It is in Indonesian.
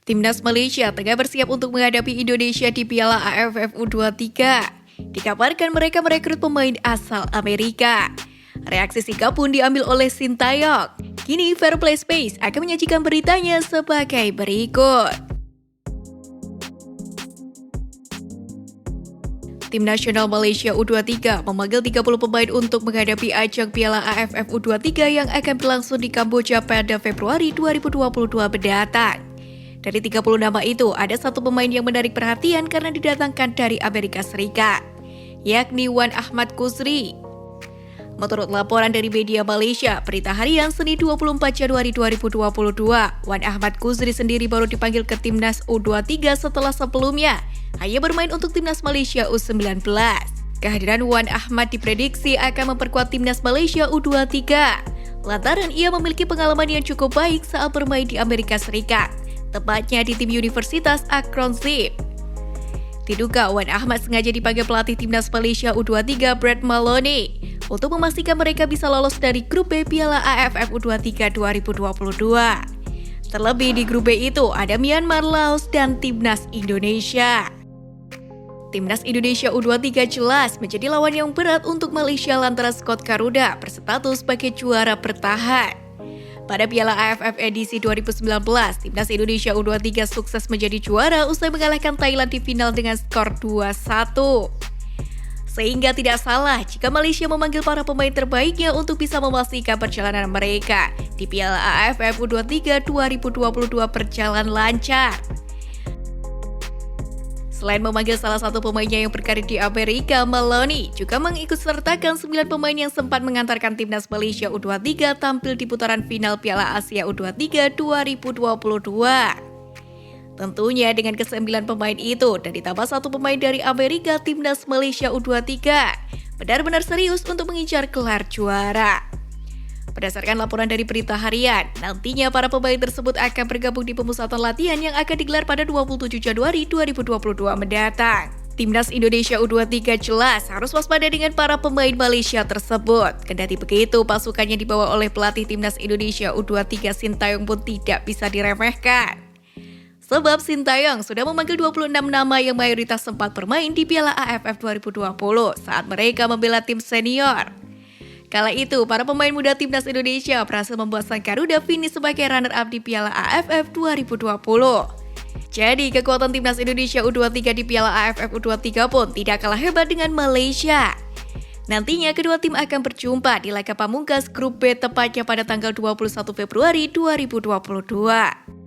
Timnas Malaysia tengah bersiap untuk menghadapi Indonesia di Piala AFF U23. Dikabarkan mereka merekrut pemain asal Amerika. Reaksi sikap pun diambil oleh Sintayong. Kini Fairplay Space akan menyajikan beritanya sebagai berikut. Tim nasional Malaysia U23 memanggil 30 pemain untuk menghadapi ajang Piala AFF U23 yang akan berlangsung di Kamboja pada Februari 2022 mendatang. Dari 30 nama itu, ada satu pemain yang menarik perhatian karena didatangkan dari Amerika Serikat, yakni Wan Ahmad Kuzri. Menurut laporan dari media Malaysia, Berita Harian Senin 24 Januari 2022, Wan Ahmad Kuzri sendiri baru dipanggil ke Timnas U23 setelah sebelumnya hanya bermain untuk Timnas Malaysia U19. Kehadiran Wan Ahmad diprediksi akan memperkuat Timnas Malaysia U23, lantaran ia memiliki pengalaman yang cukup baik saat bermain di Amerika Serikat, tepatnya di tim Universitas Akron Zip. Diduga Wan Ahmad sengaja dipanggil pelatih Timnas Malaysia U23 Brad Maloney untuk memastikan mereka bisa lolos dari grup B Piala AFF U23 2022. Terlebih di grup B itu ada Myanmar, Laos, dan Timnas Indonesia. Timnas Indonesia U23 jelas menjadi lawan yang berat untuk Malaysia lantaran skuad Garuda berstatus sebagai juara bertahan. Pada Piala AFF edisi 2019, Timnas Indonesia U23 sukses menjadi juara usai mengalahkan Thailand di final dengan skor 2-1. Sehingga tidak salah jika Malaysia memanggil para pemain terbaiknya untuk bisa memastikan perjalanan mereka di Piala AFF U23 2022 berjalan lancar. Selain memanggil salah satu pemainnya yang berkarir di Amerika, Maloney juga mengikutsertakan 9 pemain yang sempat mengantarkan Timnas Malaysia U23 tampil di putaran final Piala Asia U23 2022. Tentunya dengan ke-9 pemain itu dan ditambah satu pemain dari Amerika, Timnas Malaysia U23 benar-benar serius untuk mengincar gelar juara. Berdasarkan laporan dari Berita Harian, nantinya para pemain tersebut akan bergabung di pemusatan latihan yang akan digelar pada 27 Januari 2022 mendatang. Timnas Indonesia U23 jelas harus waspada dengan para pemain Malaysia tersebut. Kendati begitu, pasukannya dibawa oleh pelatih Timnas Indonesia U23 Sintayong pun tidak bisa diremehkan. Sebab Sintayong sudah memanggil 26 nama yang mayoritas sempat bermain di Piala AFF 2020 saat mereka membela tim senior. Kala itu, para pemain muda Timnas Indonesia berhasil membuat sang Garuda finish sebagai runner-up di Piala AFF 2020. Jadi, kekuatan Timnas Indonesia U23 di Piala AFF U23 pun tidak kalah hebat dengan Malaysia. Nantinya, kedua tim akan berjumpa di laga pamungkas grup B tepatnya pada tanggal 21 Februari 2022.